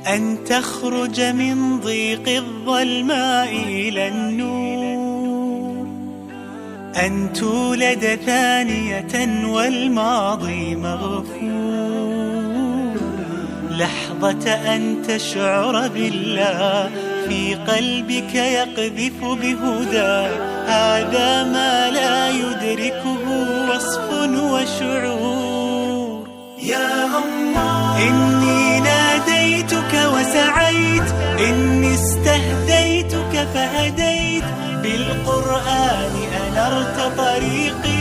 أن تخرج من ضيق الظلماء إلى النور، أن تولد ثانية والماضي مغفور، لحظة أن تشعر بالله في قلبك يقذف بهدى، هذا ما لا يدركه وصف وشعور. يا الله إني ناديتك وسعيت، إني استهديتك فهديت، بالقرآن أنرت طريقي